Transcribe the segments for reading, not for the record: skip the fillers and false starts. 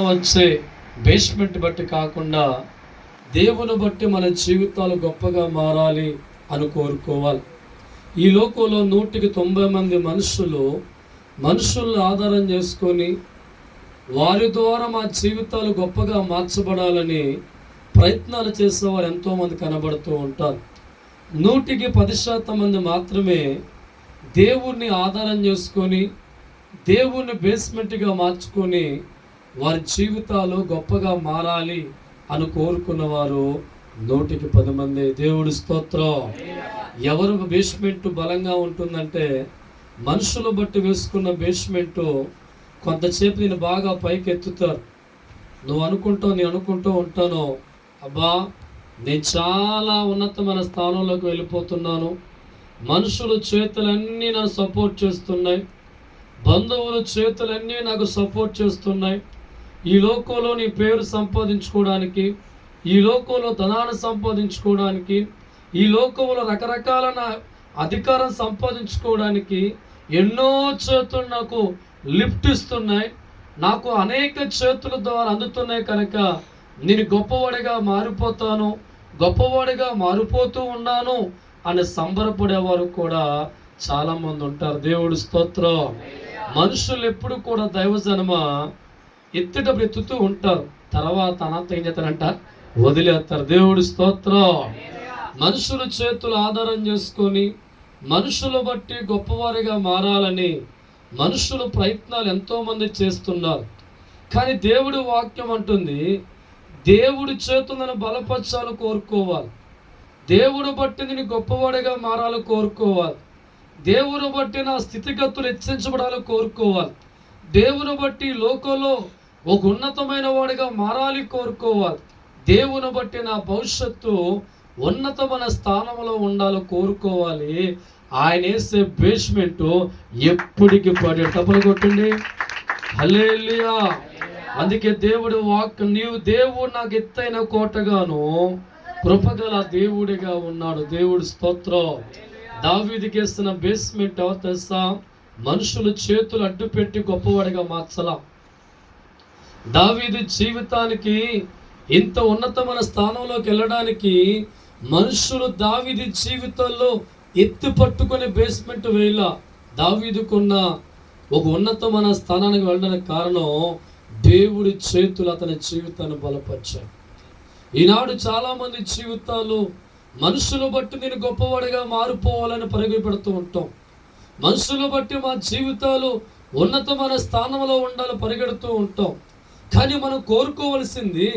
వచ్చే బేస్మెంట్ బట్టి కాకుండా దేవుని బట్టి మన జీవితాలు గొప్పగా మారాలి అని కోరుకోవాలి. ఈ లోకంలో 190 మంది మనుషులను ఆధారం చేసుకొని వారి ద్వారా మా జీవితాలు గొప్పగా మార్చబడాలని ప్రయత్నాలు చేసేవారు ఎంతోమంది కనబడుతూ ఉంటారు. 110% మంది మాత్రమే దేవుణ్ణి ఆధారం చేసుకొని దేవుణ్ణి బేస్మెంట్గా మార్చుకొని వారి జీవితాలు గొప్పగా మారాలి అని కోరుకున్నవారు 110 మంది. దేవుడి స్తోత్రం. ఎవరు బేస్మెంట్ బలంగా ఉంటుందంటే మనుషులు బట్టి వేసుకున్న బేస్మెంట్ కొంతసేపు నేను బాగా పైకి ఎత్తుతారు. నేను అనుకుంటూ ఉంటాను, అబ్బా నేను చాలా ఉన్నతమైన స్థానంలోకి వెళ్ళిపోతున్నాను, మనుషులు చేతులన్నీ నన్ను సపోర్ట్ చేస్తున్నాయి, బంధువుల చేతులన్నీ నాకు సపోర్ట్ చేస్తున్నాయి, ఈ లోకంలో నీ పేరు సంపాదించుకోవడానికి, ఈ లోకంలో ధనాన్ని సంపాదించుకోవడానికి, ఈ లోకంలో రకరకాల అధికారం సంపాదించుకోవడానికి ఎన్నో చేతులు నాకు లిఫ్ట్ ఇస్తున్నాయి, నాకు అనేక చేతుల ద్వారా అందుతున్నాయి కనుక నేను గొప్పవాడిగా మారిపోతాను, గొప్పవాడిగా మారిపోతూ ఉన్నాను అని సంబరపడేవారు కూడా చాలామంది ఉంటారు. దేవుడి స్తోత్రం. మనుషులు ఎప్పుడు కూడా దైవజనమ ఎత్తుతూ ఉంటారు, తర్వాత అనంత ఏం చేస్తారంట, వదిలేస్తారు. దేవుడి స్తోత్రం. మనుషుల చేతులు ఆధారం చేసుకొని మనుషులు బట్టి గొప్పవారిగా మారాలని మనుషులు ప్రయత్నాలు ఎంతోమంది చేస్తున్నారు. కానీ దేవుడి వాక్యం అంటుంది, దేవుడి చేతులను బలపరచాలని కోరుకోవాలి, దేవుడు బట్టి నేను గొప్పవాడిగా మారాలని కోరుకోవాలి, దేవుని బట్టి నా స్థితిగతులు హెచ్చించబడాలని కోరుకోవాలి, దేవుని బట్టి లోకంలో ఒక ఉన్నతమైన వాడిగా మారాలి కోరుకోవాలి, దేవుని బట్టి నా భవిష్యత్తు ఉన్నతమైన స్థానంలో ఉండాలో కోరుకోవాలి. ఆయన వేసే బేస్మెంట్ ఎప్పటికి పడే టపలు కొట్టండి. హల్లెలూయా. అందుకే దేవుడు దేవుడు నాకు ఎత్తైన కోటగాను కృపగల దేవుడిగా ఉన్నాడు. దేవుడి స్తోత్రం. దావీదుకి వేసిన బేస్మెంట్ ఎవరు తెలుసా? మనుషులు చేతులు అడ్డు పెట్టి గొప్పవాడిగా మార్చలా. దావీదు జీవితానికి ఇంత ఉన్నతమైన స్థానంలోకి వెళ్ళడానికి మనుషులు దావీదు జీవితంలో ఎత్తి పట్టుకునే బేస్మెంట్ వేయాల. దావీదుకున్న ఒక ఉన్నతమైన స్థానానికి వెళ్ళడానికి కారణం దేవుడి చేతులు అతని జీవితాన్ని బలపరిచాయి. ఈనాడు చాలామంది జీవితాలు మనుషులు బట్టి నేను గొప్పవాడిగా మారిపోవాలని పెడుతూ ఉంటాం. మనుషులు బట్టి మా జీవితాలు ఉన్నతమైన స్థానంలో ఉండాలని పరిగెడుతూ ఉంటాం. కానీ మనం కోరుకోవలసింది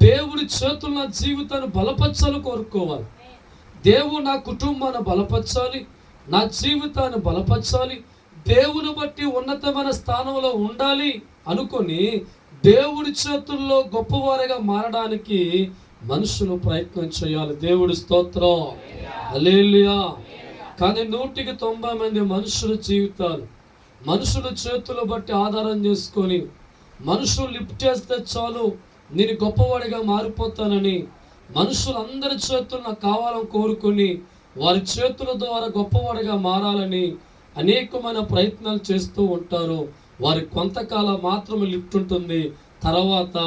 దేవుడి చేతులు నా జీవితాన్ని బలపరచాలని కోరుకోవాలి. దేవుడు నా కుటుంబాన్ని బలపరచాలి, నా జీవితాన్ని బలపరచాలి, దేవుని బట్టి ఉన్నతమైన స్థానంలో ఉండాలి అనుకొని దేవుడి చేతుల్లో గొప్పవారిగా మారడానికి మనుషులు ప్రయత్నం చేయాలి. దేవుడి స్తోత్రం. హల్లెలూయా. కానీ 190 మంది మనుషుల జీవితాలు మనుషుల చేతులు బట్టి ఆధారం చేసుకొని మనుషులు లిఫ్ట్ చేస్తే చాలు నేను గొప్పవాడిగా మారిపోతానని మనుషులందరి చేతులు నాకు కావాలని కోరుకొని వారి చేతుల ద్వారా గొప్పవాడిగా మారాలని అనేకమైన ప్రయత్నాలు చేస్తూ ఉంటారు. వారి కొంతకాలం మాత్రమే లిఫ్ట్ ఉంటుంది, తర్వాత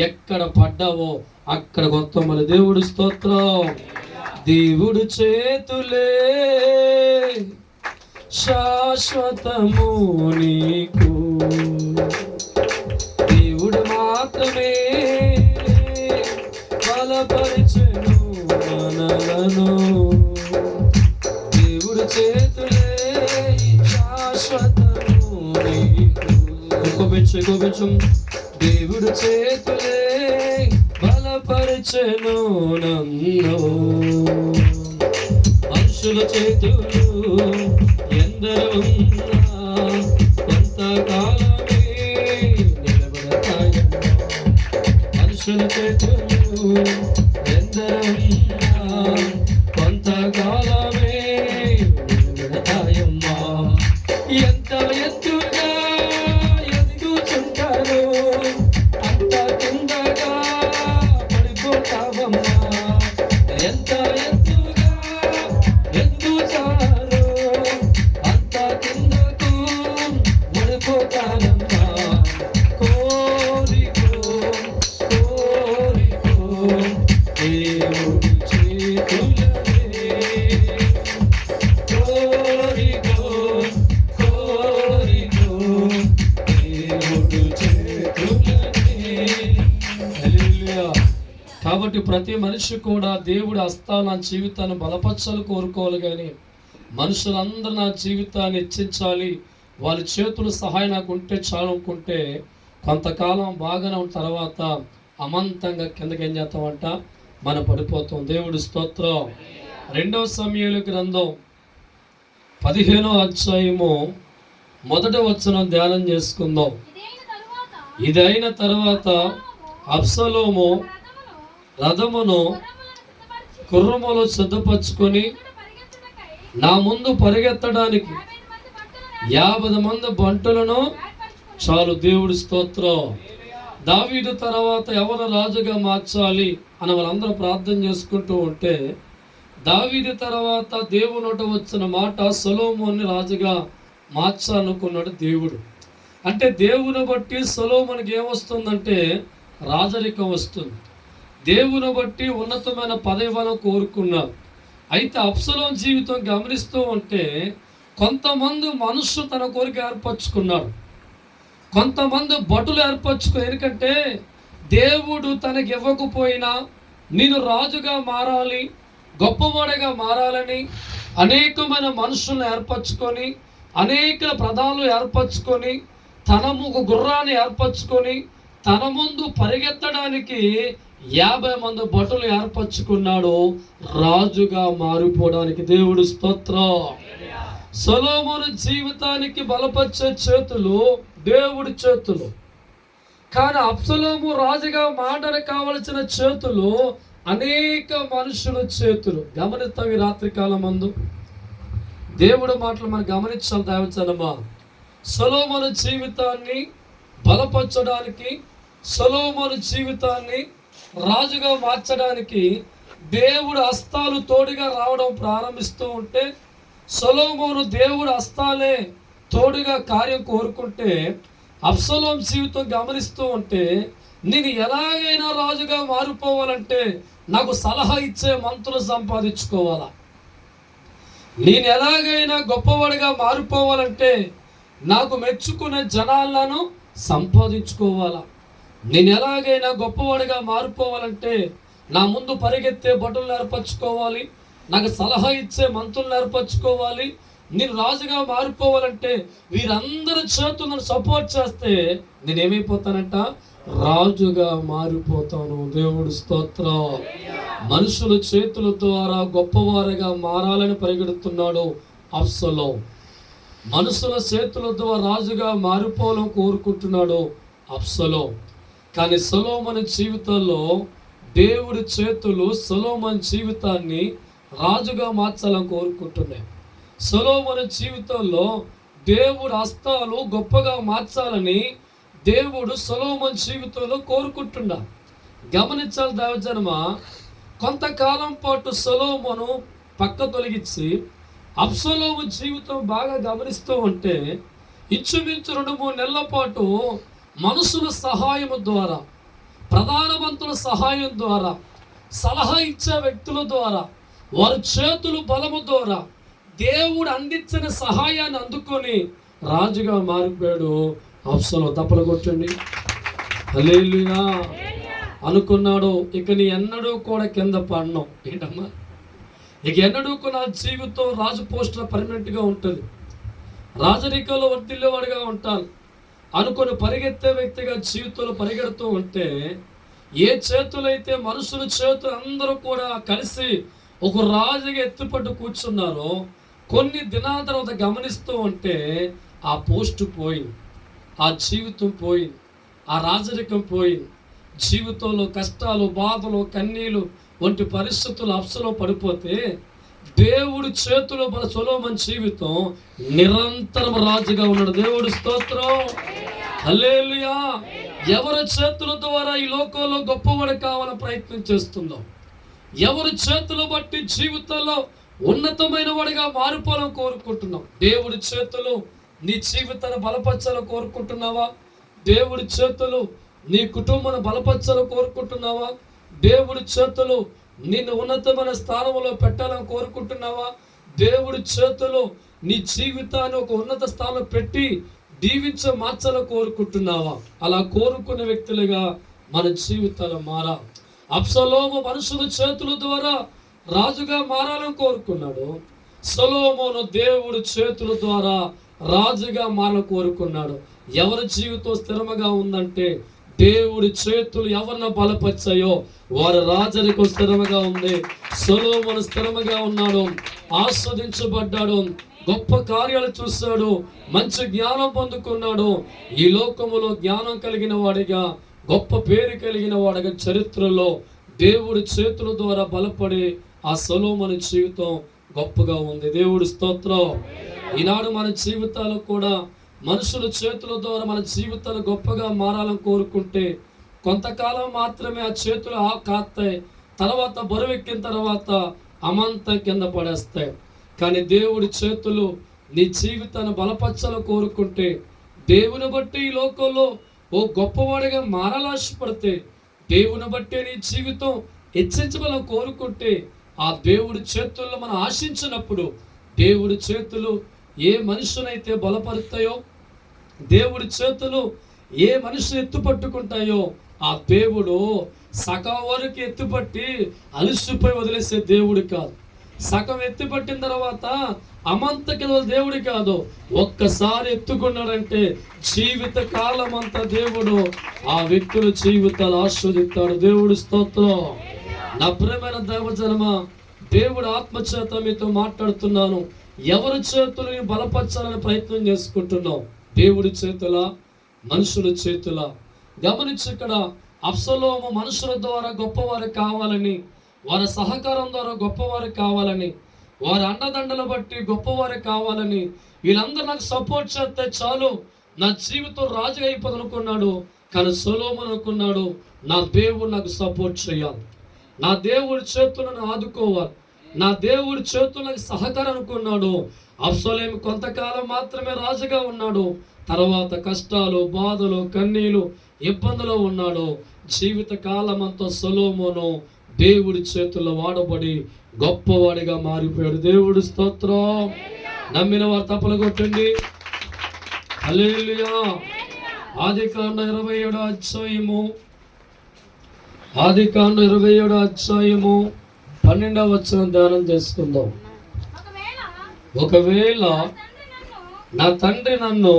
ఎక్కడ పడ్డావో అక్కడ కొత్త మన. దేవుడి స్తోత్రం. దేవుడు చేతులే శాశ్వతము నీకు, దేవుడు మాత్రమే బలపరిచెను మనలను, దేవుడు చేతులే శాశ్వతము నీకు. కోపించు. దేవుడు చేతులే బలపరిచెను నన్ను. మనుషుల చేతులు ఎందరు ఉన్నా కొంతకాలమే నిలబడతాయమ్మా. మనుషుల చేతులు ఎందరు ఉన్నా కొంతకాలమే నిలబడతాయమ్మా. ఎంత ఎత్తుగా ఎదుగుతుంటారు అంత కిందగా పడిపోతావమ్మా. ఎంత ఎత్తుగా ఎదుగుతారు అంత కిందకు పడిపోతానమ్మా. కోరి కాబట్టి ప్రతి మనిషి కూడా దేవుడి హస్తాలు నా జీవితాన్ని బలపరచాలి కోరుకోవాలి, కానీ మనుషులందరూ నా జీవితాన్ని హెచ్చించాలి, వాళ్ళ చేతులు సహాయం నాకు ఉంటే చాలు అనుకుంటే కొంతకాలం బాగానే ఉన్న తర్వాత అమంతంగా కిందకి ఏం చేస్తామంట, మనం పడిపోతాం. దేవుడి స్తోత్రం. 2 సమూయేలు గ్రంథం 15వ అధ్యాయము 1వ వచనం ధ్యానం చేసుకుందాం. ఇది అయిన తర్వాత అబ్షలోము రథమును గుర్రములు సిద్ధపరచుకొని నా ముందు పరిగెత్తడానికి 50 మంది బంటులను చాలు. దేవుడి స్తోత్రం. దావీదు తర్వాత ఎవరు రాజుగా మార్చాలి అని వాళ్ళందరూ ప్రార్థన చేసుకుంటూ ఉంటే దావీదు తర్వాత దేవునోట వచ్చిన మాట సొలొమోన్ని రాజుగా మార్చాలనుకున్నాడు దేవుడు. అంటే దేవుని బట్టి సొలొమోనుకి ఏమొస్తుందంటే రాజరికం వస్తుంది. దేవుని బట్టి ఉన్నతమైన పదవిని కోరుకున్నారు. అయితే అబ్షలోము జీవితం గమనిస్తూ ఉంటే కొంతమంది మనుషులు తన కోరిక ఏర్పరచుకున్నారు, కొంతమంది భటులు ఏర్పరచుకుని. ఎందుకంటే దేవుడు తనకి ఇవ్వకపోయినా నేను రాజుగా మారాలి, గొప్పవాడిగా మారాలని అనేకమైన మనుషులను ఏర్పరచుకొని, అనేక ప్రధానులు ఏర్పరచుకొని, తన గుర్రాన్ని ఏర్పరచుకొని తన ముందు పరిగెత్తడానికి 50 మంది భటులు ఏర్పరచుకున్నాడు రాజుగా మారిపోవడానికి. దేవుడి స్తోత్రం. సొలొమోను జీవితానికి బలపరిచే చేతులు దేవుడి చేతులు, కానీ అబ్షలోము రాజుగా మారడానికి కావలసిన చేతులు అనేక మనుషుల చేతులు. గమనిస్తాం. ఈ రాత్రి కాలం మందు దేవుడి మాటలు మనం గమనించాలి. దైవజనమా, సొలొమోను జీవితాన్ని బలపరచడానికి, సొలొమోను జీవితాన్ని రాజుగా మార్చడానికి దేవుడి హస్తాలు తోడుగా రావడం ప్రారంభిస్తూ ఉంటే, సొలొమోను దేవుడి హస్తాలే తోడుగా కార్యం కోరుకుంటే, అబ్షలోము జీవితం గమనిస్తూ ఉంటే నేను ఎలాగైనా రాజుగా మారిపోవాలంటే నాకు సలహా ఇచ్చే మంత్రులు సంపాదించుకోవాలా, నేను ఎలాగైనా గొప్పవాడిగా మారిపోవాలంటే నాకు మెచ్చుకునే జనాలను సంపాదించుకోవాలా, నేను ఎలాగైనా గొప్పవాడిగా మారిపోవాలంటే నా ముందు పరిగెత్తే భటులను ఏర్పరచుకోవాలి, నాకు సలహా ఇచ్చే మంత్రులను ఏర్పరచుకోవాలి, నేను రాజుగా మారిపోవాలంటే వీరందరి చేతులను సపోర్ట్ చేస్తే నేనేమైపోతానంట, రాజుగా మారిపోతాను. దేవుడి స్తోత్రం. మనుషుల చేతుల ద్వారా గొప్పవారిగా మారాలని పరిగెడుతున్నాడు అబ్షలోము. మనుషుల చేతుల ద్వారా రాజుగా మారిపోవాలని కోరుకుంటున్నాడు అబ్షలోము. కానీ సొలొమోను జీవితంలో దేవుడి చేతులు సొలొమోను జీవితాన్ని రాజుగా మార్చాలని కోరుకుంటున్నాయి. సొలొమోను జీవితంలో దేవుడి హస్తాలు గొప్పగా మార్చాలని దేవుడు సొలొమోను జీవితంలో కోరుకుంటున్నాడు. గమనించాలి దైవజనమ, కొంతకాలం పాటు సొలొమోను పక్క తొలగించి అబ్షలోము జీవితం బాగా గమనిస్తూ ఉంటే ఇంచుమించు 2-3 నెలల పాటు మనుషుల సహాయం ద్వారా, ప్రధానమంత్రుల సహాయం ద్వారా, సలహా ఇచ్చే వ్యక్తుల ద్వారా, వారి చేతులు బలము ద్వారా దేవుడు అందించిన సహాయాన్ని అందుకొని రాజుగా మారిపోయాడు అబ్షలోము. తప్పలు కొట్టండి. హల్లెలూయా. అనుకున్నాడు ఇక నీ ఎన్నడూ కూడా కింద పడను. ఏంటమ్మా, ఇక ఎన్నడూ నా జీవితం రాజు పోస్టులో పర్మనెంట్గా ఉంటుంది, రాజరికంలో వర్తిల్లేవాడిగా ఉంటాను అనుకొని పరిగెత్తే వ్యక్తిగా జీవితంలో పరిగెడుతూ ఉంటే ఏ చేతులైతే మనుషుల చేతులు అందరూ కూడా కలిసి ఒక రాజుగా ఎత్తుపట్టు కూర్చున్నారో కొన్ని దినాల తర్వాత గమనిస్తూ ఉంటే ఆ పోస్టు పోయింది, ఆ జీవితం పోయింది, ఆ రాజరికం పోయింది. జీవితంలో కష్టాలు, బాధలు, కన్నీళ్ళు వంటి పరిస్థితులు అబ్షలోము పడిపోతే దేవుడి చేతిలో మన సొలొమోను జీవితం నిరంతరం రాజుగా ఉన్నాడు. దేవుడి స్తోత్రం. హల్లెలూయా. ఎవరి చేతుల ద్వారా ఈ లోకంలో గొప్పవాడు కావాలని ప్రయత్నం చేస్తుందో, ఎవరి చేతులు బట్టి జీవితంలో ఉన్నతమైన వాడిగా మారిపోవాలని కోరుకుంటున్నాం. దేవుడి చేతులు నీ జీవితాన్ని బలపరచాలని కోరుకుంటున్నావా? దేవుడి చేతులు నీ కుటుంబాన్ని బలపరచాలని కోరుకుంటున్నావా? దేవుడి చేతులు నిన్ను ఉన్నతమైన స్థానంలో పెట్టాలని కోరుకుంటున్నావా? దేవుడి చేతులు నీ జీవితాన్ని ఒక ఉన్నత స్థానంలో పెట్టి మార్చాలని కోరుకుంటున్నావా? అలా కోరుకునే వ్యక్తులుగా మన జీవితాలు మారా. అబ్షలోము మనుషుల చేతుల ద్వారా రాజుగా మారాలని కోరుకున్నాడు. సొలొమోను దేవుడి చేతుల ద్వారా రాజుగా మారాలని కోరుకున్నాడు. ఎవరి జీవితం స్థిరముగా ఉందంటే దేవుడి చేతులు ఎవరిని బలపరిచాయో వారి రాజరికం స్థిరముగా ఉంది. సొలొమోను స్థిరముగా ఉన్నాడు, ఆస్వాదించబడ్డాడు, గొప్ప కార్యాలు చూశాడు, మంచి జ్ఞానం పొందుకున్నాడు. ఈ లోకములో జ్ఞానం కలిగిన వాడిగా, గొప్ప పేరు కలిగిన వాడిగా చరిత్రలో దేవుడి చేతుల ద్వారా బలపడి ఆ సొలొమోను జీవితం గొప్పగా ఉంది. దేవుడి స్తోత్రం. ఈనాడు మన జీవితాలు కూడా మనుషుల చేతుల ద్వారా మన జీవితాలు గొప్పగా మారాలని కోరుకుంటే కొంతకాలం మాత్రమే ఆ చేతులు కాస్తాయి, తర్వాత బరువెక్కిన తర్వాత అమంతం కింద పడేస్తాయి. కానీ దేవుడి చేతులు నీ జీవితాన్ని బలపరచాలని కోరుకుంటే, దేవుని బట్టి ఈ లోకంలో ఓ గొప్పవాడిగా మారాలాశపడితే, దేవుని బట్టి నీ జీవితం హెచ్చించమని కోరుకుంటే, ఆ దేవుడి చేతుల్లో మనం ఆశించినప్పుడు దేవుడి చేతులు ఏ మనుషునైతే బలపరుతాయో, దేవుడి చేతులు ఏ మనిషిని ఎత్తుపట్టుకుంటాయో ఆ దేవుడు సగం వరకు ఎత్తుపట్టి అలసిపోయి వదిలేసే దేవుడు కాదు. సగం ఎత్తుపట్టిన తర్వాత అమంతకి దేవుడి కాదు. ఒక్కసారి ఎత్తుకున్నాడంటే జీవిత కాలం అంతా దేవుడు ఆ వ్యక్తుల జీవితాలు ఆస్వాదిస్తాడు. దేవుడి స్తోత్రం. నా ప్రియమైన దైవజనమ, దేవుడు ఆత్మచేత మీతో మాట్లాడుతున్నాను. ఎవరి చేతులని బలపరచాలని ప్రయత్నం చేసుకుంటున్నావు? దేవుడి చేతుల, మనుషుల చేతుల? గమనించి, ఇక్కడ అబ్షలోము మనుషుల ద్వారా గొప్పవారు కావాలని, వారి సహకారం ద్వారా గొప్పవారు కావాలని, వారి అండదండలు బట్టి గొప్పవారు కావాలని, వీళ్ళందరూ నాకు సపోర్ట్ చేస్తే చాలు నా జీవితం రాజు అయిపోదు అనుకున్నాడు. కానీ సొలొమోను అనుకున్నాడు, నా దేవుడు నాకు సపోర్ట్ చేయాలి, నా దేవుడి చేతులను ఆదుకోవాలి, నా దేవుడి చేతులకు సహకారం అనుకున్నాడు. అబ్షలోము కొంతకాలం మాత్రమే రాజుగా ఉన్నాడు. తర్వాత కష్టాలు, బాధలు, కన్నీలు, ఇబ్బందులు ఉన్నాడు. జీవిత కాలం అంతా సొలొమోను దేవుడి చేతుల్లో వాడబడి గొప్పవాడిగా మారిపోయాడు. దేవుడి స్తోత్రం. నమ్మిన వారు తప్పలు కొట్టండి. హల్లెలూయా. ఆదికాండం 27వ అధ్యాయము, ఆదికాండం 27వ అధ్యాయము 12వ వచనం ధ్యానం చేసుకుందాం. ఒకవేళ నా తండ్రి నన్ను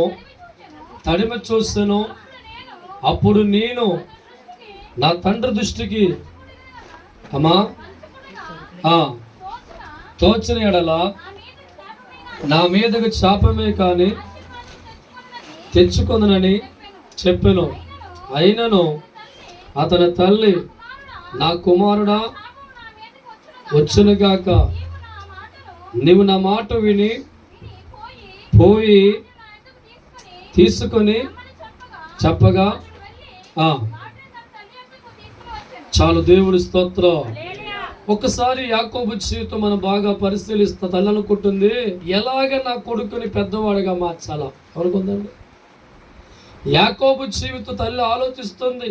తడిమ చూసాను, అప్పుడు నేను నా తండ్రి దృష్టికి తోచిన ఎడల నా మీదకు శాపమే కానీ తెచ్చుకొనని చెప్పెను. అయినను అతని తల్లి, నా కుమారుడా వచ్చునుగాక, నీవు నా మాట విని పోయి తీసుకొని చెప్పగా చాలు. దేవుడి స్తోత్రం. ఒక్కసారి యాకోబు జీవితం మనం బాగా పరిశీలిస్తే తల్లి అనుకుంటుంది, ఎలాగ నా కొడుకుని పెద్దవాడిగా మార్చాలా? ఎవరికొందండి? యాకోబు జీవితం తల్లి ఆలోచిస్తుంది,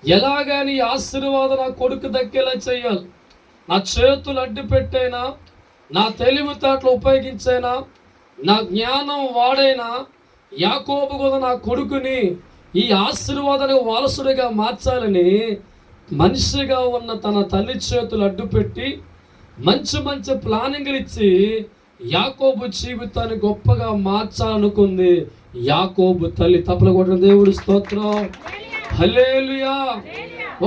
ఎలాగని ఆశీర్వాదం నా కొడుకు దక్కేలా చేయాలి. నా చేతులు అడ్డు పెట్టైనా, నా తెలివితేటలు ఉపయోగించైనా, నా జ్ఞానం వాడైనా యాకోబు కూడా నా కొడుకుని ఈ ఆశీర్వాదానికి వారసుడిగా మార్చాలని మనిషిగా ఉన్న తన తల్లి చేతులు అడ్డుపెట్టి మంచి మంచి ప్లానింగ్లు ఇచ్చి యాకోబు జీవితాన్ని గొప్పగా మార్చాలనుకుంది యాకోబు తల్లి. తప్పలు కొట్టిన దేవుడి స్తోత్రం. హల్లెలూయా.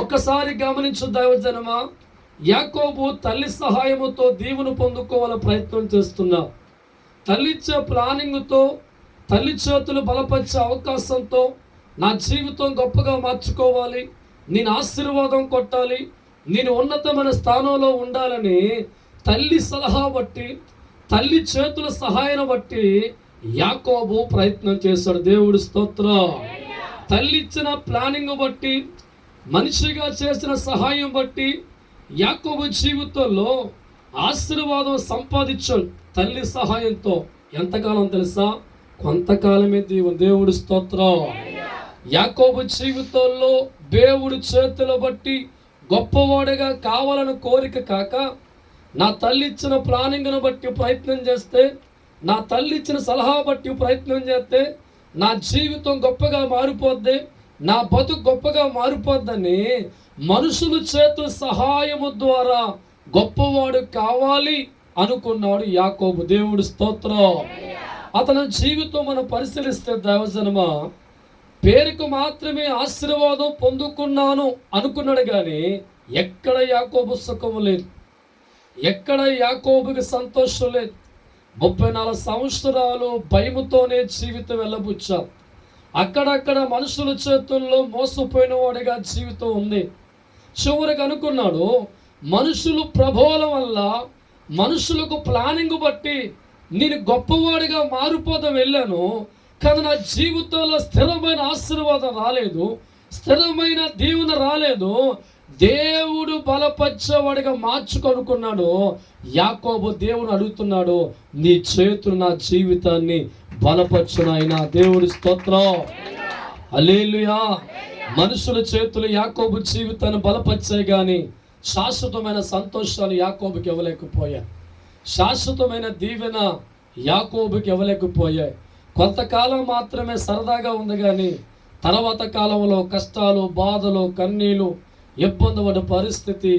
ఒక్కసారి గమనించు దైవజనమా, యాకోబు తల్లి సహాయముతో దీవెను పొందుకోవాలని ప్రయత్నం చేస్తున్నా. తల్లిచ్చే ప్లానింగ్తో, తల్లి చేతులు బలపరిచే అవకాశంతో నా జీవితం గొప్పగా మార్చుకోవాలి, నేను ఆశీర్వాదం కొట్టాలి, నేను ఉన్నతమైన స్థానంలో ఉండాలని తల్లి సలహా బట్టి, తల్లి చేతుల సహాయం బట్టి యాకోబు ప్రయత్నం చేశాడు. దేవుడి స్తోత్రం. తల్లి ఇచ్చిన ప్లానింగ్ బట్టి, మనిషిగా చేసిన సహాయం బట్టి యాకోబు జీవితంలో ఆశీర్వాదం సంపాదించాడు తల్లి సహాయంతో. ఎంతకాలం తెలుసా? కొంతకాలమే. దేవుడి స్తోత్రం. యాకోబు జీవితంలో దేవుడి చేతులు బట్టి గొప్పవాడిగా కావాలని కోరిక కాక, నా తల్లి ఇచ్చిన ప్లానింగ్ను బట్టి ప్రయత్నం చేస్తే, నా తల్లి ఇచ్చిన సలహా బట్టి ప్రయత్నం చేస్తే నా జీవితం గొప్పగా మారిపోద్ది, నా బతుకు గొప్పగా మారిపోద్దని మనుషుల చేత సహాయము ద్వారా గొప్పవాడు కావాలి అనుకున్నాడు యాకోబు. దేవుడు స్తోత్రం. అతని జీవితం మనం పరిశీలిస్తే దైవజనమ, పేరుకు మాత్రమే ఆశీర్వాదం పొందుకున్నాను అనుకున్నాడు కానీ ఎక్కడ యాకోబు సుఖం లేదు, ఎక్కడ యాకోబుకి సంతోషం లేదు. 34 సంవత్సరాలు భయముతోనే జీవితం వెళ్ళబుచ్చా. అక్కడక్కడ మనుషుల చేతుల్లో మోసపోయిన వాడిగా జీవితం ఉంది. చివరికి అనుకున్నాడు, మనుషులు ప్రభావం వల్ల, మనుషులకు ప్లానింగ్ బట్టి నేను గొప్పవాడిగా మారిపోతా వెళ్ళాను, కానీ నా జీవితంలో స్థిరమైన ఆశీర్వాదం రాలేదు, స్థిరమైన దీవెన రాలేదు. దేవుడు బలపరిచేవాడిగా మార్చుకొనుకున్నాడు. యాకోబు దేవుని అడుగుతున్నాడు, నీ చేతులు నా జీవితాన్ని బలపరచునాయనా. దేవుడి స్తోత్రం. హల్లెలూయా. మనుషుల చేతులు యాకోబు జీవితాన్ని బలపరిచాయి కానీ శాశ్వతమైన సంతోషాలు యాకోబుకి ఇవ్వలేకపోయాయి, శాశ్వతమైన దీవెన యాకోబుకి ఇవ్వలేకపోయాయి. కొంతకాలం మాత్రమే సరదాగా ఉంది కానీ తర్వాత కాలంలో కష్టాలు, బాధలు, కన్నీళ్ళు, ఇబ్బంది పడే పరిస్థితి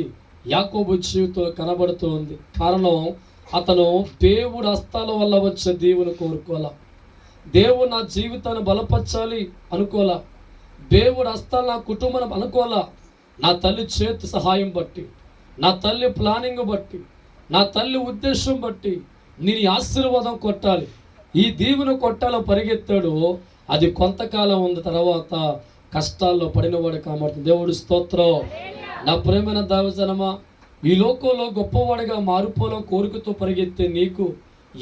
యాకోబు జీవితంలో కనబడుతూ ఉంది. కారణం, అతను దేవుడు హస్తాల వల్ల వచ్చే దీవెన కోరుకోవాలా, దేవుడు నా జీవితాన్ని బలపరచాలి అనుకోవాలా, దేవుడు హస్తాలు నా కుటుంబం అనుకోవాలా. నా తల్లి చేతి సహాయం బట్టి, నా తల్లి ప్లానింగ్ బట్టి, నా తల్లి ఉద్దేశం బట్టి నేను ఆశీర్వాదం కొట్టాలి, ఈ దీవెన కొట్టాలో పరిగెత్తాడు. అది కొంతకాలం ఉంది, తర్వాత కష్టాల్లో పడినవాడు కనబడుతుంది. దేవుడు స్తోత్రం. నా ప్రేమైన దైవజనమా, ఈ లోకంలో గొప్పవాడిగా మారిపోలో కోరికతో పరిగెత్తే నీకు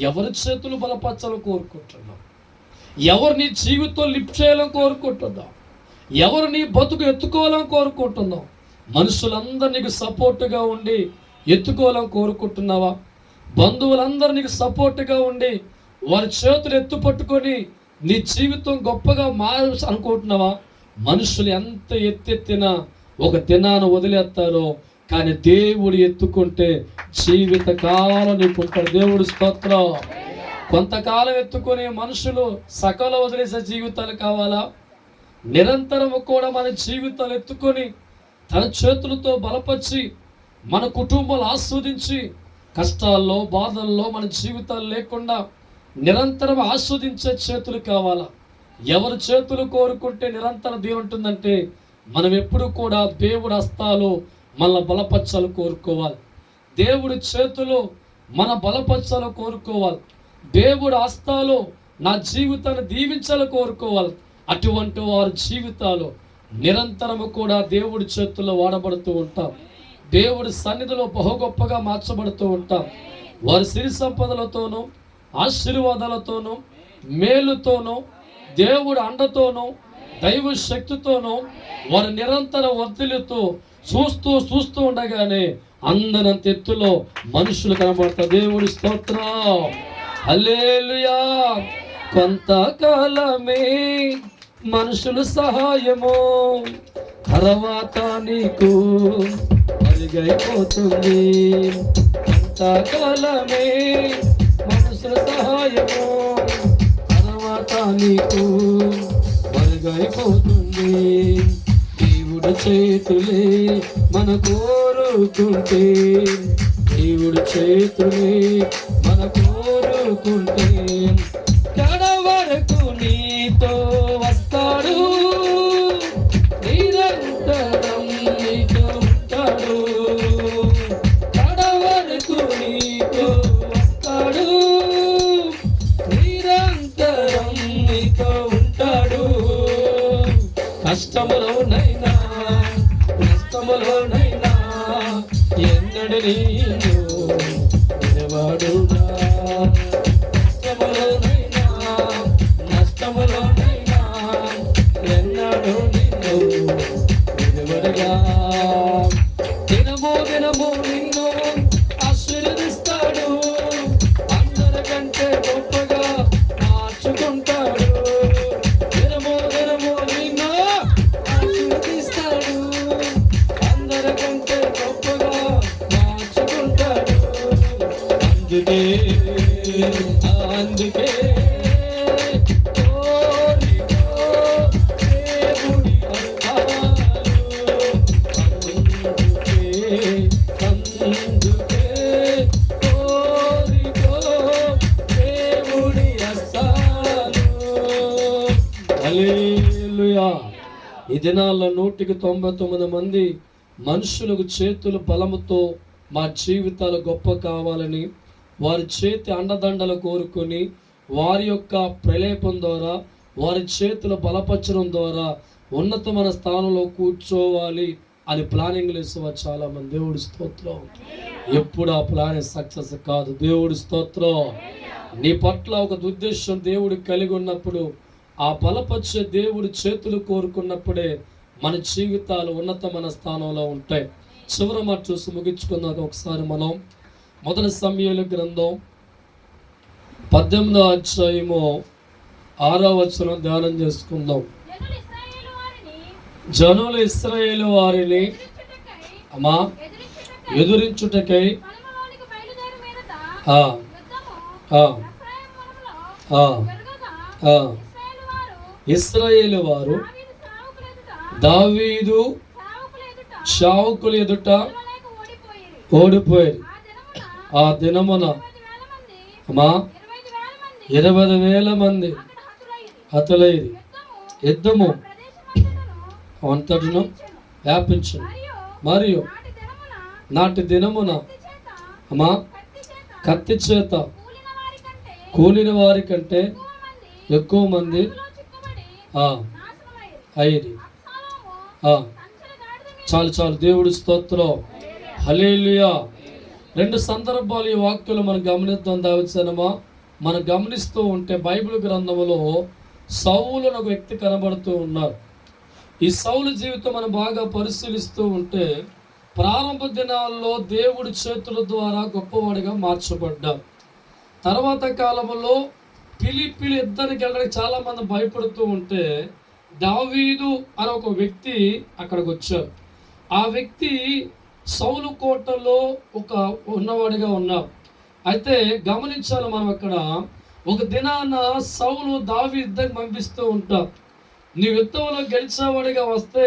ఎవరి చేతులు బలపరచాలో కోరుకుంటున్నావు, ఎవరు నీ జీవితం లిఫ్ట్ చేయాలని కోరుకుంటున్నావు, ఎవరు నీ బతుకు ఎత్తుకోవాలని కోరుకుంటున్నావు, మనుషులందరూ నీకు సపోర్టుగా ఉండి ఎత్తుకోవాలని కోరుకుంటున్నావా, బంధువులందరూ నీకు సపోర్టుగా ఉండి వారి చేతులు ఎత్తు పట్టుకొని నీ జీవితం గొప్పగా మారాల్సి అనుకుంటున్నావా? మనుషులు ఎంత ఎత్తెత్తినా ఒక దినాన్ని వదిలేస్తారో, కానీ దేవుడు ఎత్తుకుంటే జీవితకాలం నీకుంటాడు. దేవుడు స్తోత్రం. కొంతకాలం ఎత్తుకునే మనుషులు సకల వదిలేసే జీవితాలు కావాలా? నిరంతరము కూడా మన జీవితాలు ఎత్తుకొని తన చేతులతో బలపరిచి మన కుటుంబాలు ఆస్వాదించి కష్టాల్లో, బాధల్లో మన జీవితాలు లేకుండా నిరంతరం ఆస్వాదించే చేతులు కావాలా? ఎవరి చేతులు కోరుకుంటే నిరంతరం దేవుడు ఉంటుందంటే మనం ఎప్పుడు కూడా దేవుడి హస్తాలు మన బలపరచాలు కోరుకోవాలి, దేవుడి చేతులు మన బలపరచాలు కోరుకోవాలి, దేవుడి హస్తాలు నా జీవితాన్ని దీవించాలని కోరుకోవాలి. అటువంటి వారి జీవితాలు నిరంతరము కూడా దేవుడి చేతుల్లో వాడబడుతూ ఉంటాం, దేవుడి సన్నిధిలో బహు గొప్పగా మార్చబడుతూ ఉంటాం. వారి సిరి సంపదలతోనూ, ఆశీర్వాదాలతోనూ, మేలుతోనూ, దేవుడి అండతోనూ, దైవ శక్తితోనూ వారు నిరంతర వర్ధిల్లుతూ చూస్తూ ఉండగానే అందనంత ఎత్తులో మనుషులు కనబడతారు. దేవుడి స్తోత్రం. హల్లెలూయా. కొంతకాలమే మనుషుల సహాయము, తర్వాత నీకు మరుగైపోతుంది. కొంతకాలమే మనుషుల సహాయము, తర్వాత నీకు మరుగైపోతుంది. దేవుడి చేతులే మన కోరుకుంటే, దేవుడి చేతులే మన కోరుకుంటే కడ వరకు నీతో వస్తాడు, నిరంతరం నీతో ఉంటాడు. కడ వరకు నీతో వస్తాడు, నిరంతరం నీతో ఉంటాడు. కష్టములోనైనా నష్టములోనైనా ఎన్నడు నీను నిలబడునా. కష్టములోనైనా నష్టములోనైనా ఎన్నడు నిన్ను నిలబడగా. దినము దినము నిన్ను ఆశీర్వదిస్తాడు, అందరికంటే గొప్పగా మార్చుకుంటాడు. దినము దినము నిన్ను ఆశీర్వదిస్తాడు, అందరికంటే గొప్పగా మార్చుకుంటాడు. అందుకే అందుకే కోరికో దేవుడి హస్తాలు, దినాల్లో 199 మంది మనుషులకు చేతుల బలముతో మా జీవితాలు గొప్ప కావాలని వారి చేతి అండదండలు కోరుకొని వారి యొక్క ప్రలేపం ద్వారా వారి చేతుల బలపరచడం ద్వారా ఉన్నతమైన స్థానంలో కూర్చోవాలి అని ప్లానింగ్లు వేసేవారు చాలామంది. దేవుడి స్తోత్రం. ఎప్పుడు ఆ ప్లానింగ్ సక్సెస్ కాదు. దేవుడి స్తోత్రం. నీ పట్ల ఒక ఉద్దేశం దేవుడు కలిగి ఉన్నప్పుడు ఆ బలపరిచే దేవుడి చేతులు కోరుకున్నప్పుడే మన జీవితాలు ఉన్నతమైన స్థానంలో ఉంటాయి. చివరి మాట చూసి ముగించుకున్నాక ఒకసారి మనం 1 సమూయేలు గ్రంథం 18వ అధ్యాయము 6వ వచనం ధ్యానం చేసుకుందాం. జనులు ఇశ్రాయేలు వారిని ఎదురించుటకై ఇశ్రాయేలు వారు దావీదు శావకుల ఎదుట ఓడిపోయారు. ఆ దినమున 20,000 మంది హతులైరి. యుద్ధము అంతటిను వ్యాపించును. మరియు నాటి దినమున కత్తి చేత కూలిన వారి కంటే ఎక్కువ మంది అయిరి. చాలు. దేవుడి స్తోత్రం. హల్లెలూయా. 2 సందర్భాలు ఈ వాక్యాలు మనం గమనిద్దాం. దావిదమా మనం గమనిస్తూ ఉంటే బైబిల్ గ్రంథంలో సౌలు అనే ఒక వ్యక్తి కనబడుతూ ఉన్నారు. ఈ సౌలు జీవితం మనం బాగా పరిశీలిస్తూ ఉంటే ప్రారంభ దినాల్లో దేవుడి చేతుల ద్వారా గొప్పవాడిగా మార్చబడ్డారు. తర్వాత కాలంలో పిలి యుద్ధానికి వెళ్ళడానికి చాలామంది భయపడుతూ ఉంటే దావీదు అనే ఒక వ్యక్తి అక్కడికి వచ్చారు. ఆ వ్యక్తి సౌలు కోటలో ఉన్నవాడిగా ఉన్నారు. అయితే గమనించాలి మనం అక్కడ ఒక దినాన సౌలు దావీదు యుద్ధానికి పంపిస్తూ ఉంటారు. నీ యుద్ధంలో గెలిచేవాడిగా వస్తే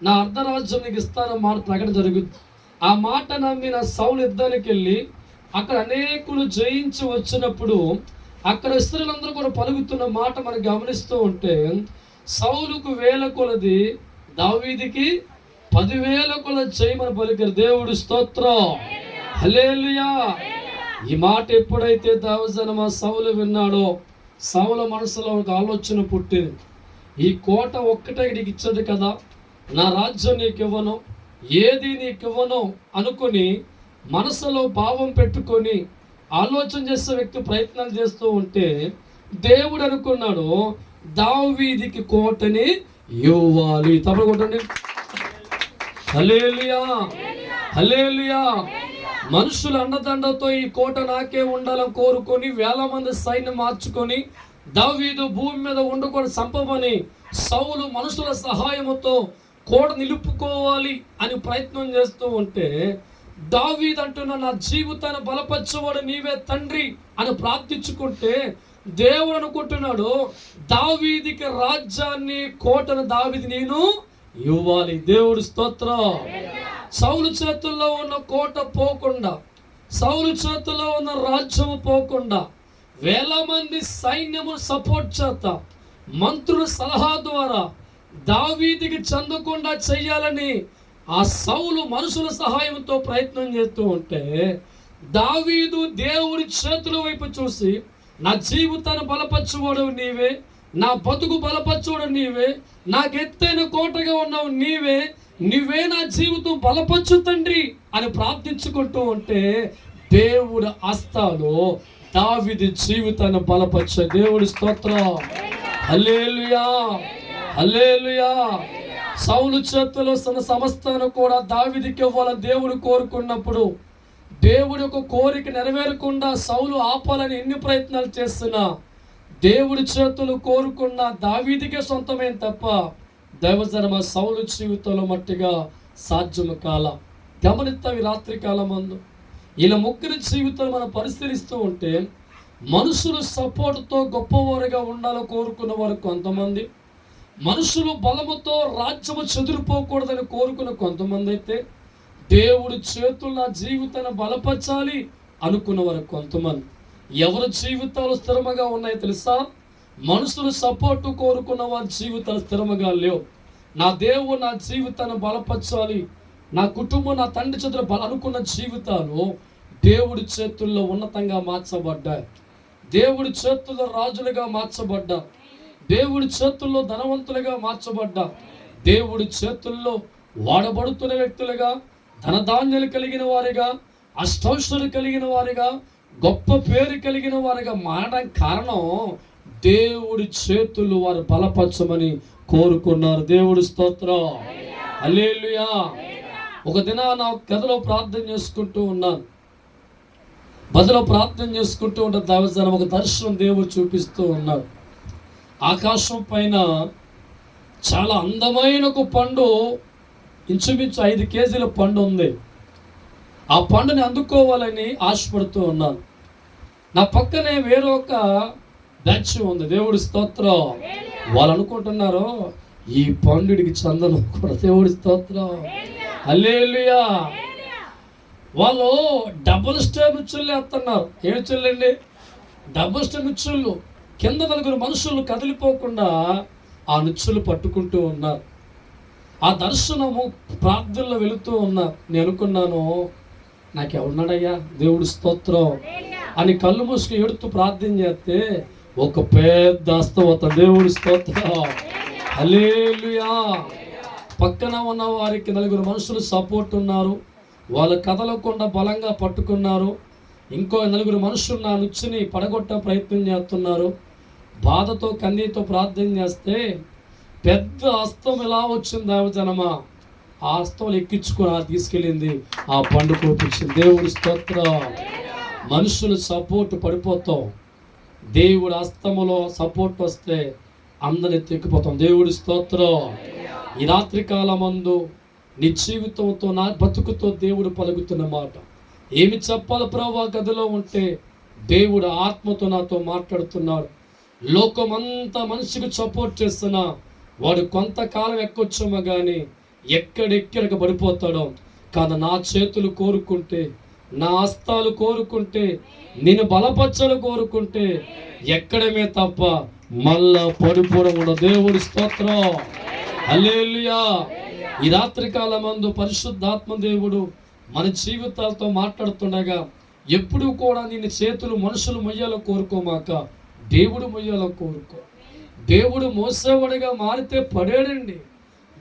నా అర్ధరాజ్యం నీకు ఇస్తానన్న మాట ప్రకటన జరుగుద్ది. ఆ మాట నమ్మిన సౌలు యుద్ధానికి వెళ్ళి అక్కడ అనేకులు జయించి వచ్చినప్పుడు అక్కడ ఇశ్రాయేలులందరూ కూడా పలుకుతున్న మాట మనం గమనిస్తూ ఉంటే సౌలుకు 1000 కొలది దావీదుకి 10,000 కొలది చేయమని పలికారు. దేవుడి స్తోత్రం. హల్లెలూయా. ఈ మాట ఎప్పుడైతే దావీదు సౌలు విన్నాడో సౌలు మనసులో ఒక ఆలోచన పుట్టింది. ఈ కోట ఒక్కటే నీకు ఇచ్చదు కదా, నా రాజ్యం నీకు ఇవ్వను, ఏది నీకు ఇవ్వను అనుకుని మనసులో భావం పెట్టుకొని ఆలోచన చేసే వ్యక్తి ప్రయత్నాలు చేస్తూ ఉంటే దేవుడు అనుకున్నాడు దావీదుకి కోటని ఇవ్వాలి. తప్పకుండా కొట్టండి. హల్లెలూయా. హల్లెలూయా. మనుషుల అండదండతో ఈ కోట నాకే ఉండాలని కోరుకొని 1000 మంది సైన్యం మార్చుకొని దావీదు భూమి మీద ఉండకుండా చంపమని సౌలు మనుషుల సహాయంతో కోట నిలుపుకోవాలి అని ప్రయత్నం చేస్తూ ఉంటే దావీదు అంటున్న నా జీవితాన్ని బలపరచువాడు నీవే తండ్రి అని ప్రార్థించుకుంటే దేవుడు అనుకుంటున్నాడు దావీదుకి రాజ్యాన్ని కోటను దావీదు నేను ఇవ్వాలి. దేవుడి స్తోత్రం. సౌలు చేతుల్లో ఉన్న కోట పోకుండా, సౌలు చేతుల్లో ఉన్న రాజ్యము పోకుండా 1000 మంది సైన్యము సపోర్ట్ చేత మంత్రుల సలహా ద్వారా దావీదుకి చెందకుండా చెయ్యాలని ఆ సౌలు మనుషుల సహాయంతో ప్రయత్నం చేస్తూ ఉంటే దావీదు దేవుడి చేతుల వైపు చూసి నా జీవితాన్ని బలపరచువాడు నీవే, నా బతుకు బలపరచువాడు నీవే, నాకు ఎత్తైన కోటగా ఉన్నావు నీవే నా జీవితం బలపరచు తండ్రి అని ప్రార్థించుకుంటూ ఉంటే దేవుడు హస్తాలు దావీదు జీవితాన్ని బలపరిచే. దేవుడి స్తోత్రం. హల్లెలూయా. హల్లెలూయా. సౌలు చేతిలో తన సమస్తాన్ని కూడా దావీదుకి ఇవ్వాలని దేవుడు కోరుకున్నప్పుడు దేవుడి యొక్క కోరిక నెరవేరకుండా సౌలు ఆపాలని ఎన్ని ప్రయత్నాలు చేస్తున్నా దేవుడి చేతులు కోరుకున్న దావీదుకే సొంతమైన తప్ప దైవజనమ సౌలు జీవితంలో మట్టిగా సాధ్యము కాల. గమనిస్తాం. ఈ రాత్రి కాలమందు ఇలా ముగ్గురి జీవితాలు మనం పరిశీలిస్తూ ఉంటే మనుషులు సపోర్ట్తో గొప్పవారుగా ఉండాలని కోరుకున్న వారు కొంతమంది, మనుషులు బలముతో రాజ్యము చెదిరిపోకూడదని కోరుకున్న కొంతమంది అయితే దేవుడి చేతులు నా జీవితాన్ని బలపరచాలి అనుకున్న వారు కొంతమంది. ఎవరి జీవితాలు స్థిరముగా ఉన్నాయో తెలుసా? మనుషులు సపోర్టు కోరుకున్న వారి జీవితాలు స్థిరముగా లేవు. నా దేవుడు నా జీవితాన్ని బలపరచాలి, నా కుటుంబం నా తండ్రి చేతులు అనుకున్న జీవితాలు దేవుడి చేతుల్లో ఉన్నతంగా మార్చబడ్డాయి. దేవుడి చేతుల్లో రాజులుగా మార్చబడ్డా, దేవుడి చేతుల్లో ధనవంతులుగా మార్చబడ్డా, దేవుడి చేతుల్లో వాడబడుతున్న వ్యక్తులుగా, ధనధాన్యాలు కలిగిన వారిగా, అష్టౌషధాలు కలిగిన వారిగా, గొప్ప పేరు కలిగిన వారిగా మారడానికి కారణం దేవుడి చేతులు వారు బలపరచమని కోరుకున్నారు. దేవుడి స్తోత్రం, హల్లెలూయా. ఒక దినాన గదిలో ప్రార్థన చేసుకుంటూ ఉన్నాను. బదిలో ప్రార్థన చేసుకుంటూ ఉంటే దైవజనం ఒక దర్శనం దేవుడు చూపిస్తూ ఉన్నాడు. ఆకాశం పైన చాలా అందమైన ఒక పండు, ఇంచుమించు 5 కేజీల పండు ఉంది. ఆ పండుని అందుకోవాలని ఆశపడుతూ ఉన్నాను. నా పక్కనే వేరొక బ్యాచ్ ఉంది. దేవుడి స్తోత్రం. వాళ్ళు అనుకుంటున్నారు ఈ పండుడికి చందనం కూడా. దేవుడి స్తోత్రం, హల్లెలూయా. వాళ్ళు డబుల్ స్టేర్ నుచ్చులు వేస్తున్నారు. ఏమి చెల్లండి? Double stair నుచ్చుళ్ళు. కింద 4 మనుషులు కదిలిపోకుండా ఆ నుచ్చులు పట్టుకుంటూ ఉన్నారు. ఆ దర్శనము ప్రార్థనలో వెళుతూ ఉన్నా. నేను అనుకున్నాను, నాకెవరున్నాడయ్యా దేవుడి స్తోత్రం అని కళ్ళు మూసుకు ఎడుతూ ప్రార్థన చేస్తే ఒక పెద్ద హస్తవత. దేవుడి స్తోత్రం, హల్లెలూయా. పక్కన ఉన్న వారికి 4 మనుషులు సపోర్ట్ ఉన్నారు. వాళ్ళు కదలకుండా బలంగా పట్టుకున్నారు. ఇంకో 4 మనుషులు నా నుచ్చిని పడగొట్టే ప్రయత్నం చేస్తున్నారు. బాధతో కన్నీతో ప్రార్థన చేస్తే పెద్ద హస్తం ఎలా వచ్చింది దైవజనమా. ఆ హస్తం ఎక్కించుకొని తీసుకెళ్ళింది, ఆ పండు కోపించింది. దేవుడి స్తోత్రం. మనుషులు సపోర్ట్ పడిపోతాం, దేవుడి హస్తములో సపోర్ట్ వస్తే అందరిని తెక్కిపోతాం. దేవుడి స్తోత్రం. ఈ రాత్రి కాలమందు నీ జీవితంతో, నా బతుకుతో దేవుడు పలుకుతున్న మాట ఏమి చెప్పాలి ప్రభువా? గదిలో ఉంటే దేవుడు ఆత్మతో నాతో మాట్లాడుతున్నాడు. లోకమంతా మనిషికి సపోర్ట్ చేస్తున్నా వాడు కొంతకాలం ఎక్కొచ్చామో కానీ ఎక్కడెక్కడికి పడిపోతాడో కాదు. నా చేతులు కోరుకుంటే, నా హస్తాలు కోరుకుంటే, నేను బలపరచాలు కోరుకుంటే ఎక్కడమే తప్ప మళ్ళా పడిపోవడం ఉండదు. దేవుడి స్తోత్రం, హల్లెలూయా. ఈ రాత్రి కాలమందు పరిశుద్ధాత్మ దేవుడు మన జీవితాలతో మాట్లాడుతుండగా ఎప్పుడు కూడా నేను చేతులు మనుషులు మొయ్యాలో కోరుకోమాక దేవుడు మొయ్యాలో కోరుకో. దేవుడు మోసేవాడిగా మారితే పడేడండి.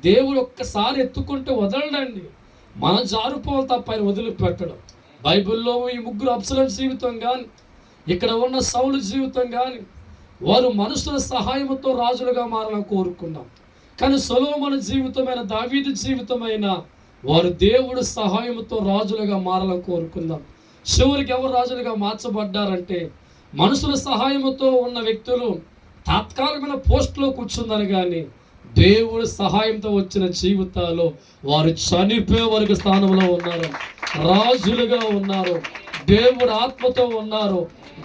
దేవుడు ఒక్కసారి ఎత్తుకుంటే వదలడండి. మన జారిపోవాలి తప్ప ఆయన వదిలిపెట్టడం. బైబిల్లో ఈ 3 అబ్సలోము జీవితం కానీ, ఇక్కడ ఉన్న సౌలు జీవితం కానీ, వారు మనుషుల సహాయంతో రాజులుగా మారాలని కోరుకున్నాం. కానీ సొలొమోను జీవితమైన, దావీదు జీవితమైన వారు దేవుడు సహాయంతో రాజులుగా మారాలని కోరుకుందాం. చివరికి ఎవరు రాజులుగా మార్చబడ్డారంటే మనుషుల సహాయంతో ఉన్న వ్యక్తులు తాత్కాలికమైన పోస్టులో కూర్చున్నారు. కానీ దేవుడి సహాయంతో వచ్చిన జీవితాలు వారు చనిపోయే వరకు స్థానంలో ఉన్నారు, రాజులుగా ఉన్నారు, దేవుడు ఆత్మతో ఉన్నారు,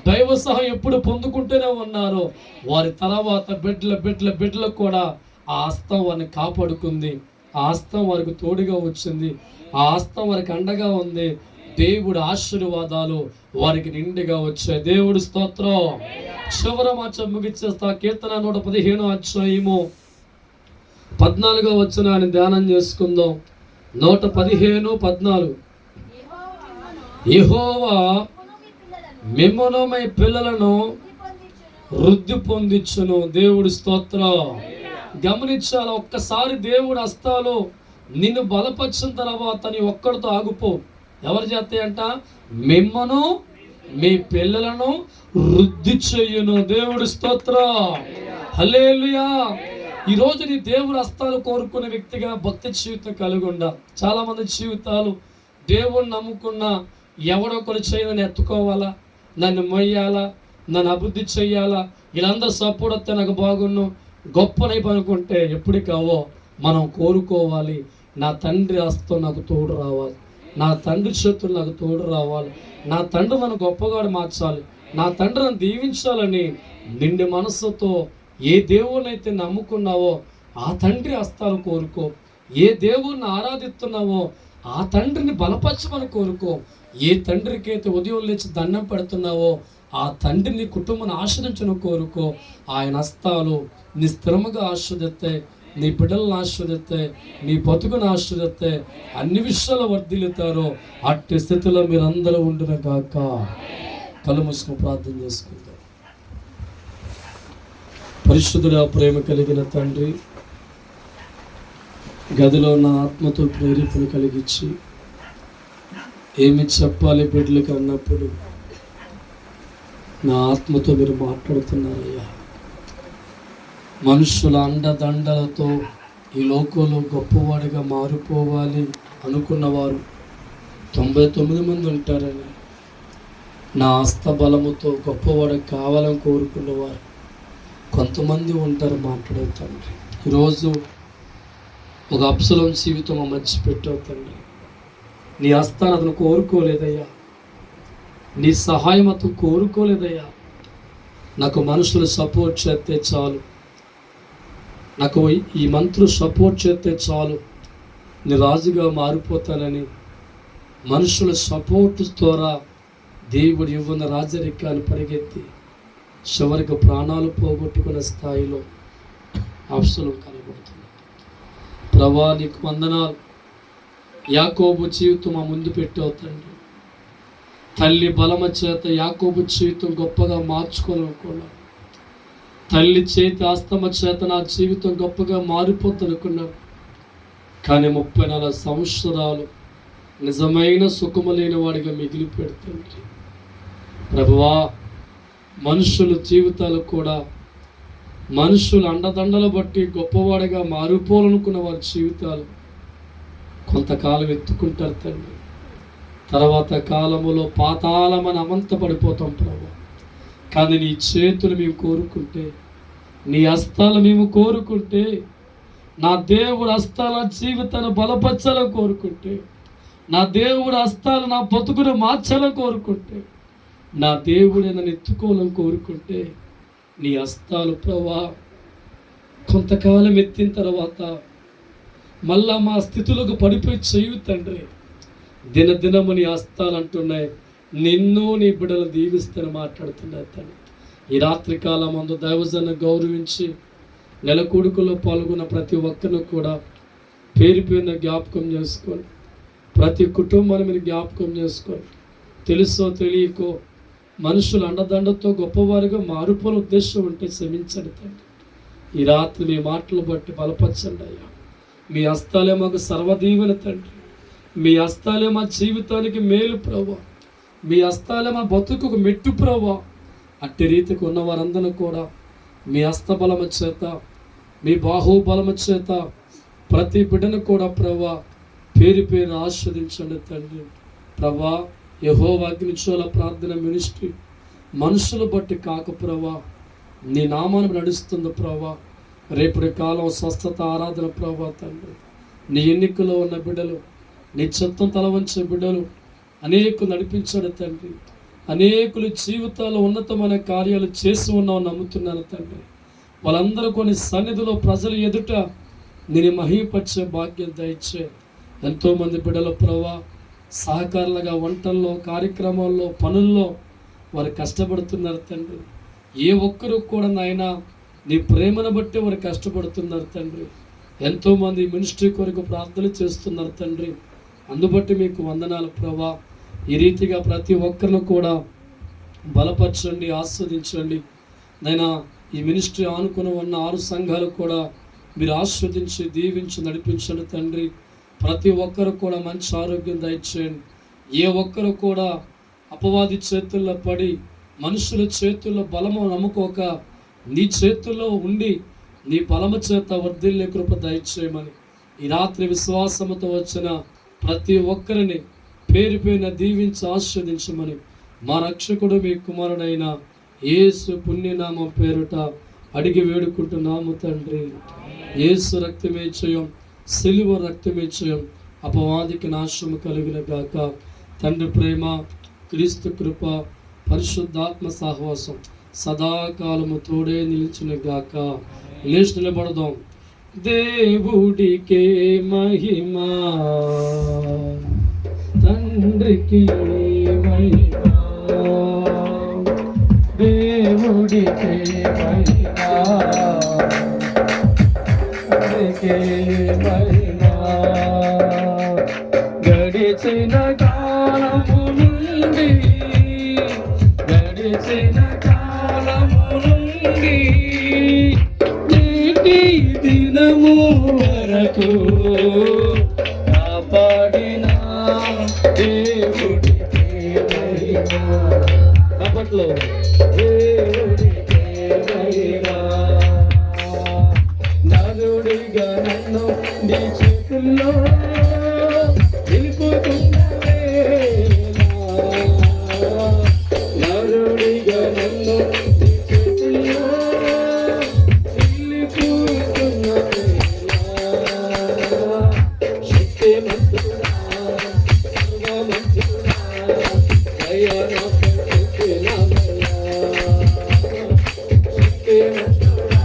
దైవ సహాయం ఎప్పుడు పొందుకుంటూనే ఉన్నారు. వారి తర్వాత బిడ్డలకు కూడా ఆ హస్తం వారిని కాపాడుకుంది. ఆ హస్తం వారికి తోడుగా వచ్చింది. ఆ హస్తం వారికి అండగా ఉంది. దేవుడి ఆశీర్వాదాలు వారికి నిండుగా వచ్చాయి. దేవుడి స్తోత్రం. చివరి మాట ముగిచేస్తా. కీర్తన 115 అధ్యాయము 14వ వచనాన్ని ధ్యానం చేసుకుందాం. 115:14. యెహోవా మిమ్మును మీ పిల్లలను వృద్ధి పొందించును. దేవుడి స్తోత్రం. గమనించాలి, ఒక్కసారి దేవుడి హస్తాలు నిన్ను బలపరిచిన తర్వాత నీ ఒక్కడితో ఆగిపో. ఎవరు చేస్తాయంట? మిమ్మను మీ పిల్లలను వృద్ధి చెయ్యును. దేవుడి స్తోత్రం, హల్లెలూయా. ఈరోజు నీ దేవుడి హస్తాలు కోరుకునే వ్యక్తిగా భక్తి జీవితం కలిగి ఉండాలి. చాలామంది జీవితాలు దేవుడిని నమ్ముకున్న ఎవడొకరు చేయని ఎత్తుకోవాలా, నన్ను మొయ్యాలా, నన్ను అభివృద్ధి చెయ్యాలా, వీళ్ళందరూ సపోర్ట్ వస్తే నాకు బాగున్ను, గొప్ప నైపు అనుకుంటే ఎప్పుడు కావో మనం కోరుకోవాలి. నా తండ్రి హస్తం నాకు తోడు రావాలి, నా తండ్రి చేతులు నాకు తోడు రావాలి, నా తండ్రి నన్ను గొప్పగాడు మార్చాలి, నా తండ్రి నన్ను దీవించాలని నిండి మనస్సుతో ఏ దేవుడినైతే నమ్ముకున్నావో ఆ తండ్రి హస్తాలు కోరుకో. ఏ దేవుడిని ఆరాధిస్తున్నావో ఆ తండ్రిని బలపరచమని కోరుకో. ఏ తండ్రికి అయితే ఉదయం లేచి దండం పెడుతున్నావో ఆ తండ్రిని కుటుంబాన్ని ఆశ్రయించను కోరుకో. ఆయన హస్తాలు నీ స్థిరముగా ఆశ్రదిస్తే నీ బిడ్డలను ఆశీర్వదిస్తే, నీ బతుకును ఆశీర్వదిస్తే అన్ని విషయాలు వర్ధిల్లుతారో అట్టి స్థితిలో మీరు అందరూ ఉండును గాక. కళ్ళు మూసుకొని ప్రార్థన చేసుకుంటాం. పరిశుద్ధుడా, ప్రేమ కలిగిన తండ్రి, గదిలో నా ఆత్మతో ప్రేరేపణ కలిగించి ఏమి చెప్పాలి బిడ్డలకు అన్నప్పుడు నా ఆత్మతో మీరు మాట్లాడుతున్నారయ్యా. మనుషుల అండదండలతో ఈ లోకంలో గొప్పవాడిగా మారిపోవాలి అనుకున్నవారు 99 మంది ఉంటారని, నా హస్తబలముతో గొప్పవాడు కావాలని కోరుకున్నవారు కొంతమంది ఉంటారు. మాట్లాడే తండ్రి, ఈరోజు ఒక అప్సలోం జీవితం మర్చిపెట్టావు తండ్రి. నీ హస్తాన్ని అతను కోరుకోలేదయ్యా, నీ సహాయం అతను కోరుకోలేదయ్యా. నాకు మనుషులు సపోర్ట్ చేస్తే చాలు, నాకు ఈ మంత్రులు సపోర్ట్ చేస్తే చాలు, నేను రాజుగా మారిపోతానని మనుషుల సపోర్ట్ ద్వారా దేవుడు ఇవ్వన రాజరికాన్ని పరిగెత్తి చివరికి ప్రాణాలు పోగొట్టుకునే స్థాయిలో అప్సలోం కనబడుతుంది. ప్రభా, నీకు వందనాలు. యాకోబు జీవితం మా ముందు పెట్టావు తండ్రి. తల్లి బలమ చేత యాకోబు జీవితం గొప్పగా మార్చుకోవాలనుకున్నాను. తల్లి చేతి ఆస్తమ చేత నా జీవితం గొప్పగా మారిపోద్దనుకున్నాను. కానీ 34 సంవత్సరాలు నిజమైన సుఖము లేని వాడిగా మిగిలిపోయాడు తండ్రి. ప్రభువా, మనుషుల జీవితాలు కూడా మనుషుల అండదండలు బట్టి గొప్పవాడిగా మారిపోవాలనుకున్న వారి జీవితాలు కొంతకాలం ఎత్తుకుంటారు తండ్రి. తర్వాత కాలములో పాతాళమని అమంత పడిపోతాం ప్రభు. కానీ నీ చేతులు మేము కోరుకుంటే, నీ హస్తాలు మేము కోరుకుంటే, నా దేవుడు హస్తాల జీవితాన్ని బలపరచాలని కోరుకుంటే, నా దేవుడు హస్తాలు నా బతుకును మార్చాలని కోరుకుంటే, నా దేవుడే నన్ను ఎత్తుకోవాలని కోరుకుంటే, నీ హస్తాలు ప్రభా కొంతకాలం ఎత్తిన తర్వాత మళ్ళా మా స్థితులకు పడిపోయి చేయు తండ్రి. దినదినము నీ హస్తాలు అంటున్నాయి, నిన్ను నీ బిడ్డలు దీవిస్తని మాట్లాడుతున్నాయి తండ్రి. ఈ రాత్రి కాలం అందు దైవజను గౌరవించి నెలకొడుకులో పాల్గొన్న ప్రతి ఒక్కరిని కూడా పేరు పేరున జ్ఞాపకం చేసుకొని, ప్రతి కుటుంబాన్ని మీరు జ్ఞాపకం చేసుకొని, తెలుసో తెలియకో మనుషుల అండదండతో గొప్పవారిగా మారుపోల ఉద్దేశం ఉంటే క్షమించండి తండ్రి. ఈ రాత్రి మీ మాటలు బట్టి బలపరచండి అయ్యా. మీ హస్తాలే మాకు సర్వదీవెన తండ్రి. మీ హస్తాలే మా జీవితానికి మేలు ప్రభా. మీ హస్తాలే మా బతుకు మెట్టు ప్రభా. అట్టి రీతికి ఉన్న వారందరూ కూడా మీ హస్తబలము చేత, మీ బాహుబలము చేత ప్రతి బిడ్డను కూడా ప్రభా పేరు పేరు ఆస్వాదించండి తండ్రి. ప్రభా, యెహోవా అగ్నిజ్వాల ప్రార్థన మినిస్ట్రీ మనుషులు బట్టి కాక ప్రభా, నీ నామాన్ని నడుస్తుంది ప్రభా. రేపటి కాలం స్వస్థత ఆరాధన ప్రభా తండ్రి. నీ ఎన్నికలో ఉన్న బిడ్డలు, నీ చిత్తం తలవంచే బిడ్డలు అనేకులు నడిపించాడు తండ్రి. అనేకులు జీవితాల్లో ఉన్నతమైన కార్యాలు చేసి ఉన్నావు నమ్ముతున్నాను తండ్రి. వాళ్ళందరూ కొన్ని సన్నిధిలో ప్రజల ఎదుట నేను మహిమపరిచే భాగ్యం దయచే. ఎంతోమంది బిడ్డలు ప్రభా సహకారులుగా వంటల్లో, కార్యక్రమాల్లో, పనుల్లో వారు కష్టపడుతున్నారు తండ్రి. ఏ ఒక్కరు కూడా నాయన నీ ప్రేమను బట్టి వారు కష్టపడుతున్నారు తండ్రి. ఎంతోమంది మినిస్ట్రీ కొరకు ప్రార్థనలు చేస్తున్నారు తండ్రి. అందుబట్టి మీకు వందనాలు ప్రభా. ఈ రీతిగా ప్రతి ఒక్కరిని కూడా బలపరచండి, ఆస్వాదించండి నైనా. ఈ మినిస్ట్రీ ఆనుకుని ఉన్న 6 సంఘాలు కూడా మీరు ఆస్వాదించి దీవించి నడిపించండి తండ్రి. ప్రతి ఒక్కరు కూడా మంచి ఆరోగ్యం దయచేయండి. ఏ ఒక్కరు కూడా అపవాది చేతుల్లో పడి మనుషుల చేతుల్లో బలము నమ్ముకోక నీ చేతుల్లో ఉండి నీ బలము చేత వర్ధిల్లే కృప దయచేయమని ఈ రాత్రి విశ్వాసముతో వచ్చిన ప్రతి ఒక్కరిని పేరు పేరున దీవించి ఆస్వాదించమని మా రక్షకుడు మీ కుమారుడైన యేసు పుణ్యనామం పేరుట అడిగి వేడుకుంటున్నాము తండ్రి. యేసు రక్తమే జయం, సిలువ రక్తమే జయం. అపవాదికి నాశనము కలిగిన గాక. తండ్రి ప్రేమ, క్రీస్తు కృప, పరిశుద్ధాత్మ సహవాసం సదాకాలము తోడే నిలిచిన గాక. లేచి నిలబడదాం. దేవుడికే మహిమా, తండ్రికి మహిమా, దేవుడికే మహిమా, దేవుడికే దేవుడికే మహిమా. గడిచిన కాలము నుండి నేటి దినము వరకు కాపాడిన దేవుడికే మహిమా. అప్పట్లో దేవుడికే మహిమా. నరుడిగా నన్ను నీ చేతుల్లో నిలుపుకున్నవే, నరుడిగా నన్ను నీ చేతుల్లో నిలుపుకున్నవే. శక్తిమంతుడా, సర్వమంతుడా, దయా నాపై చూపినవయ్యా. శక్తిమంతుడా,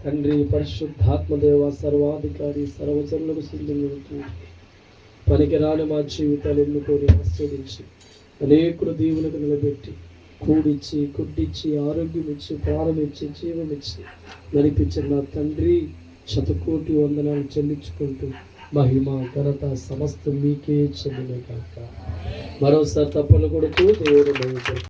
తండ్రి పరిశుద్ధాత్మదేవ సర్వాధికారి సర్వజనులకు సిద్ధంగా పనికిరాని మా జీవితాలు ఎన్నుకొని ఆస్వాదించి అనేకులు దీవులకు నిలబెట్టి కూడిచ్చి కుట్టించి ఆరోగ్యం ఇచ్చి ప్రాణం ఇచ్చి జీవం ఇచ్చి నడిపించిన నా తండ్రి శతకోటి వందనాలు చెల్లించుకుంటూ మహిమ ఘనత సమస్త మీకే చెందిన కాక. మరోసారి తప్పలు కొడుతూ దేవుడు